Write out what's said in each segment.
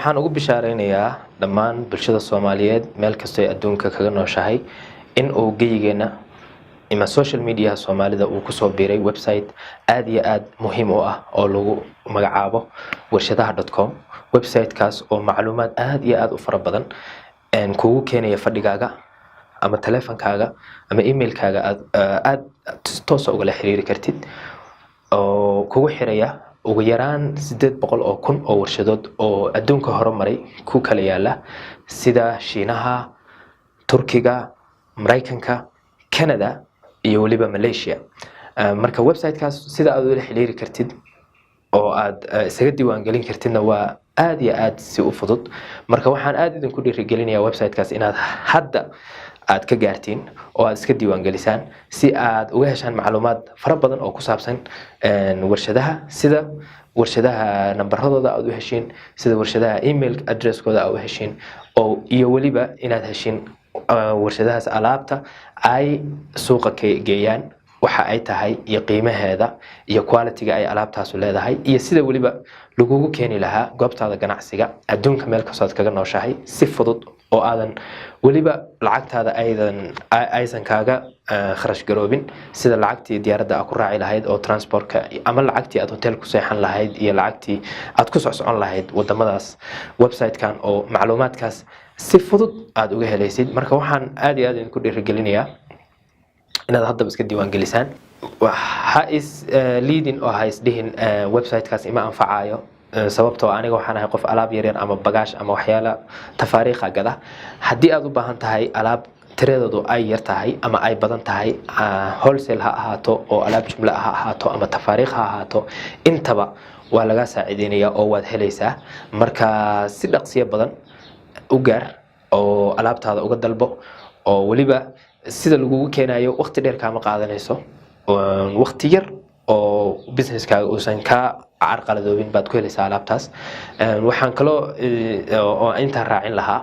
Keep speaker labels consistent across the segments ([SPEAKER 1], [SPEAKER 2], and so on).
[SPEAKER 1] waxaan ugu bishaareynayaa dhammaan bulshada Soomaaliyeed meel kasta ee adduunka kaga nooshahay in uu geyigeena ima social media Soomaalida uu ku soo biiray website aad iyo aad muhiim u ah oo lagu magacaabo warshadaha.com website kaas oo macluumaad aad iyo aad u fara badan kugu keenaya fadhigaaga ama taleefankaaga ama emailkaaga aad toos uga la xiriiri kartid oo kugu xiraya ugu yaraan 800,000 oo warshadood oo adduunka horumaray ku kala yaala sida Shiinaha, Turkiga, Mareykanka, Canada iyo waliba Malaysia. marka website kaas sida aad u xiriiri kartid oo aad isaga diiwaan gelin kartidna waa aad iyo aad si u fudud. marka waxaan aad idinku dhiirigelinayaa website kaas inaad hadda aad ka gaartiin oo aad iska diiwaan gelisaan si aad uga heshaan macluumaad fara badan oo ku saabsan warshadaha, sida warshadaha nambaradooda aad u heshiin, sida warshadaha email addresskooda aad u heshiin, oo iyo waliba inaad heshiin warshadahaas alaabta ay suuqa ka geeyaan waxa ay tahay iyo qiimaheeda iyo quality-ga ay alaabtaas u leedahay iyo sida waliba lagugu keeni lahaa goobtaada ganacsiga adduunka meel kasta kaga nooshahay si fudud oo aadan waliba lacagtaada aysan kaaga kharash garoobin sida lacagtii diyaaradda aad ku raaci lahayd oo transportka ama lacagtii aad hotel ku seexan lahayd iyo lacagtii aad ku socon lahayd wadamadaas website-kan oo macluumaadkaas si fudud aad uga helaysid. marka waxaan aad iyo aad idinku dhiirigelinayaa inaad hadda iska diiwaan gelisaan waxa is leading oo ha isdhihin website kaas ima anfacayo sababtoo aniga waxaan ahay qof alaab yar ama bagaash ama waxyaala tafaariiq gada. haddii aad u baahan tahay alaab tiradoodu ay yar tahay ama ay badan tahay wholesale ha ahaato oo alaab jumla ha ahaato ama tafaariiq ha ahaato intaba waa laga saacideynaya oo waad helaysaa. marka si dhaqsiyo badan u gaar oo alaabtaada uga dalbo oo waliba sida lagu keenayo waqti dheer kaama qaadanayso waqti yar oo businesskaaga uusan ka carqaladoobin baad ku helaysaa alaabtaas. waxaan kaloo oo inta raacin lahaa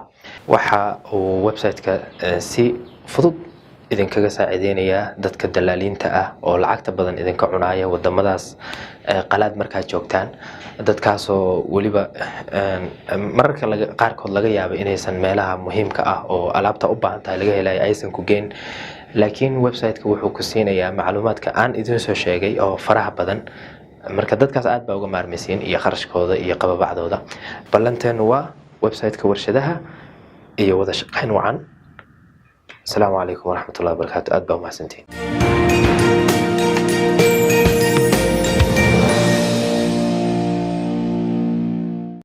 [SPEAKER 1] waxa uu website-ka si fudud idinkaga saacideynaya dadka dalaaliinta ah oo lacagta badan idinka cunaya wadamadaas qalaad markaa joogtaan dadkaas oo waliba mararka qaarkood laga yaabo inaysan meelaha muhiimka ah oo alaabta u baahan tahay laga helayo aysan ku geen, laakiin website-ka wuxuu ku siinayaa macluumaadka aan idin soo sheegay oo faraha badan. marka dadkaas aad baa uga maarmaysiin iyo qarashkooda iyo qababacdooda. ballanteenu waa website-ka warshadaha iyo wada shaqayn wacan. السلام عليكم ورحمة الله وبركاته. أدبا ومحسنتين.